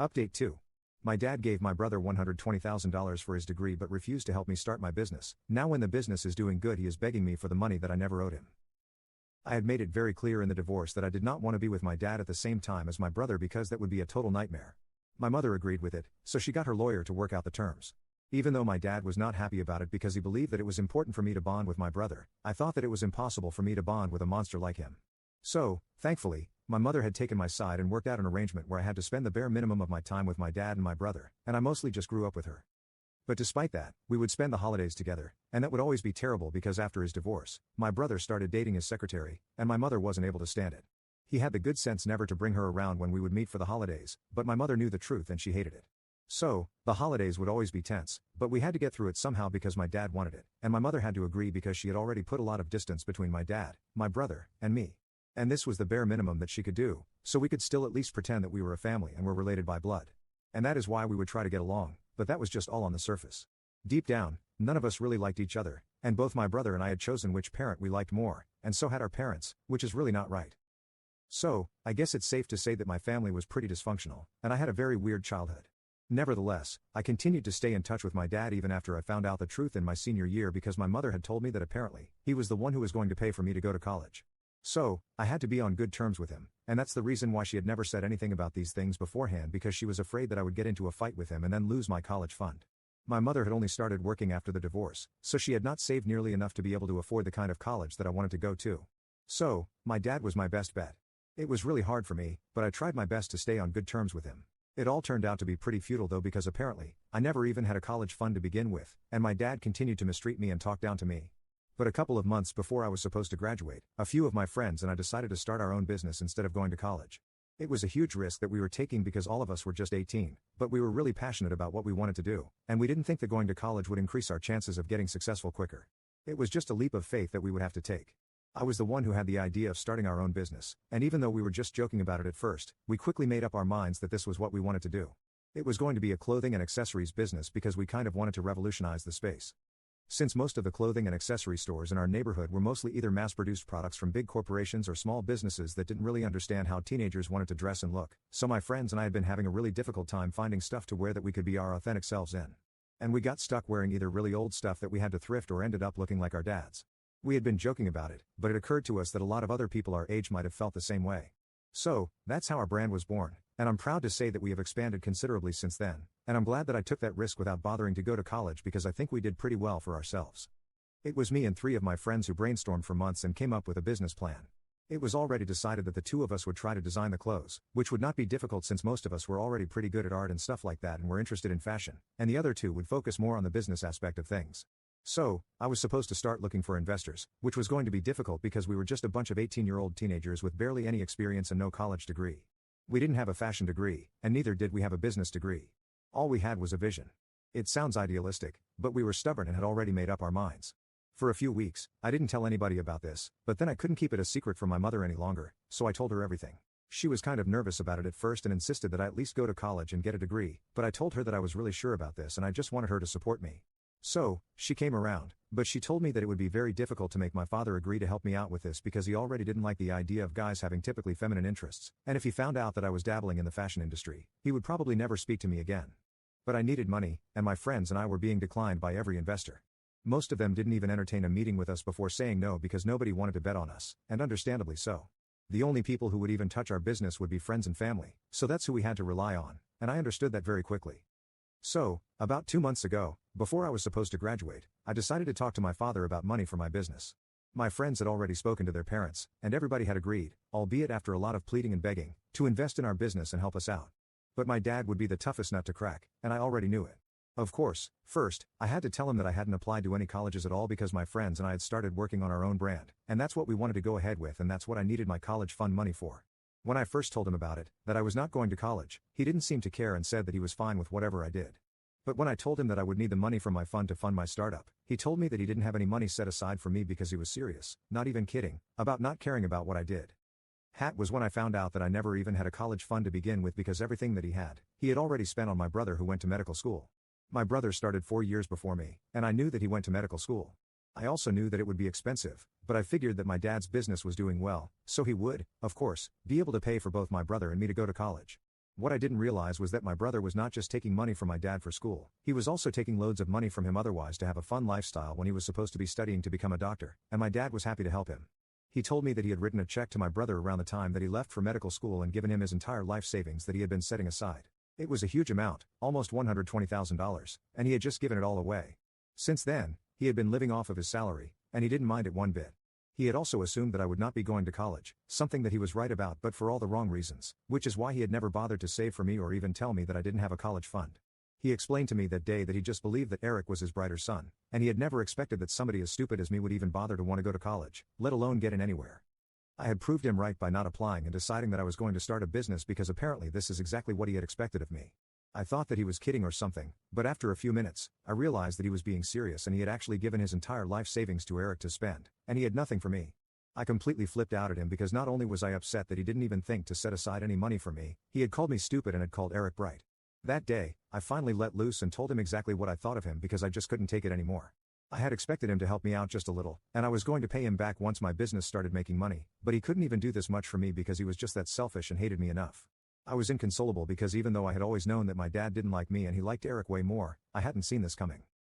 Update 2. My dad gave my brother $120,000 for his degree but refused to help me start my business. Now when the business is doing good he is begging me for the money that I never owed him. I had made it very clear in the divorce that I did not want to be with my dad at the same time as my brother because that would be a total nightmare. My mother agreed with it, so she got her lawyer to work out the terms. Even though my dad was not happy about it because he believed that it was important for me to bond with my brother, I thought that it was impossible for me to bond with a monster like him. So, thankfully, my mother had taken my side and worked out an arrangement where I had to spend the bare minimum of my time with my dad and my brother, and I mostly just grew up with her. But despite that, we would spend the holidays together, and that would always be terrible because after his divorce, my brother started dating his secretary, and my mother wasn't able to stand it. He had the good sense never to bring her around when we would meet for the holidays, but my mother knew the truth and she hated it. So, the holidays would always be tense, but we had to get through it somehow because my dad wanted it, and my mother had to agree because she had already put a lot of distance between my dad, my brother, and me. And this was the bare minimum that she could do, so we could still at least pretend that we were a family and were related by blood. And that is why we would try to get along, but that was just all on the surface. Deep down, none of us really liked each other, and both my brother and I had chosen which parent we liked more, and so had our parents, which is really not right. So, I guess it's safe to say that my family was pretty dysfunctional, and I had a very weird childhood. Nevertheless, I continued to stay in touch with my dad even after I found out the truth in my senior year because my mother had told me that apparently, he was the one who was going to pay for me to go to college. So, I had to be on good terms with him, and that's the reason why she had never said anything about these things beforehand because she was afraid that I would get into a fight with him and then lose my college fund. My mother had only started working after the divorce, so she had not saved nearly enough to be able to afford the kind of college that I wanted to go to. So, my dad was my best bet. It was really hard for me, but I tried my best to stay on good terms with him. It all turned out to be pretty futile though because apparently, I never even had a college fund to begin with, and my dad continued to mistreat me and talk down to me. But a couple of months before I was supposed to graduate, a few of my friends and I decided to start our own business instead of going to college. It was a huge risk that we were taking because all of us were just 18, but we were really passionate about what we wanted to do, and we didn't think that going to college would increase our chances of getting successful quicker. It was just a leap of faith that we would have to take. I was the one who had the idea of starting our own business, and even though we were just joking about it at first, we quickly made up our minds that this was what we wanted to do. It was going to be a clothing and accessories business because we kind of wanted to revolutionize the space. Since most of the clothing and accessory stores in our neighborhood were mostly either mass-produced products from big corporations or small businesses that didn't really understand how teenagers wanted to dress and look, so my friends and I had been having a really difficult time finding stuff to wear that we could be our authentic selves in. And we got stuck wearing either really old stuff that we had to thrift or ended up looking like our dads. We had been joking about it, but it occurred to us that a lot of other people our age might have felt the same way. So, that's how our brand was born, and I'm proud to say that we have expanded considerably since then, and I'm glad that I took that risk without bothering to go to college because I think we did pretty well for ourselves. It was me and 3 of my friends who brainstormed for months and came up with a business plan. It was already decided that the 2 of us would try to design the clothes, which would not be difficult since most of us were already pretty good at art and stuff like that and were interested in fashion, and the other 2 would focus more on the business aspect of things. So, I was supposed to start looking for investors, which was going to be difficult because we were just a bunch of 18-year-old teenagers with barely any experience and no college degree. We didn't have a fashion degree, and neither did we have a business degree. All we had was a vision. It sounds idealistic, but we were stubborn and had already made up our minds. For a few weeks, I didn't tell anybody about this, but then I couldn't keep it a secret from my mother any longer, so I told her everything. She was kind of nervous about it at first and insisted that I at least go to college and get a degree, but I told her that I was really sure about this and I just wanted her to support me. So, she came around, but she told me that it would be very difficult to make my father agree to help me out with this because he already didn't like the idea of guys having typically feminine interests, and if he found out that I was dabbling in the fashion industry, he would probably never speak to me again. But I needed money, and my friends and I were being declined by every investor. Most of them didn't even entertain a meeting with us before saying no because nobody wanted to bet on us, and understandably so. The only people who would even touch our business would be friends and family, so that's who we had to rely on, and I understood that very quickly. So, about 2 months ago, before I was supposed to graduate, I decided to talk to my father about money for my business. My friends had already spoken to their parents, and everybody had agreed, albeit after a lot of pleading and begging, to invest in our business and help us out. But my dad would be the toughest nut to crack, and I already knew it. Of course, first, I had to tell him that I hadn't applied to any colleges at all because my friends and I had started working on our own brand, and that's what we wanted to go ahead with and that's what I needed my college fund money for. When I first told him about it, that I was not going to college, he didn't seem to care and said that he was fine with whatever I did. But when I told him that I would need the money from my fund to fund my startup, he told me that he didn't have any money set aside for me because he was serious, not even kidding, about not caring about what I did. Hat was when I found out that I never even had a college fund to begin with because everything that he had already spent on my brother who went to medical school. My brother started 4 years before me, and I knew that he went to medical school. I also knew that it would be expensive, but I figured that my dad's business was doing well, so he would, of course, be able to pay for both my brother and me to go to college. What I didn't realize was that my brother was not just taking money from my dad for school, he was also taking loads of money from him otherwise to have a fun lifestyle when he was supposed to be studying to become a doctor, and my dad was happy to help him. He told me that he had written a check to my brother around the time that he left for medical school and given him his entire life savings that he had been setting aside. It was a huge amount, almost $120,000, and he had just given it all away. Since then, he had been living off of his salary, and he didn't mind it one bit. He had also assumed that I would not be going to college, something that he was right about but for all the wrong reasons, which is why he had never bothered to save for me or even tell me that I didn't have a college fund. He explained to me that day that he just believed that Eric was his brighter son, and he had never expected that somebody as stupid as me would even bother to want to go to college, let alone get in anywhere. I had proved him right by not applying and deciding that I was going to start a business because apparently this is exactly what he had expected of me. I thought that he was kidding or something, but after a few minutes, I realized that he was being serious and he had actually given his entire life savings to Eric to spend, and he had nothing for me. I completely flipped out at him because not only was I upset that he didn't even think to set aside any money for me, he had called me stupid and had called Eric bright. That day, I finally let loose and told him exactly what I thought of him because I just couldn't take it anymore. I had expected him to help me out just a little, and I was going to pay him back once my business started making money, but he couldn't even do this much for me because he was just that selfish and hated me enough. I was inconsolable because even though I had always known that my dad didn't like me and he liked Eric way more, I hadn't seen this coming.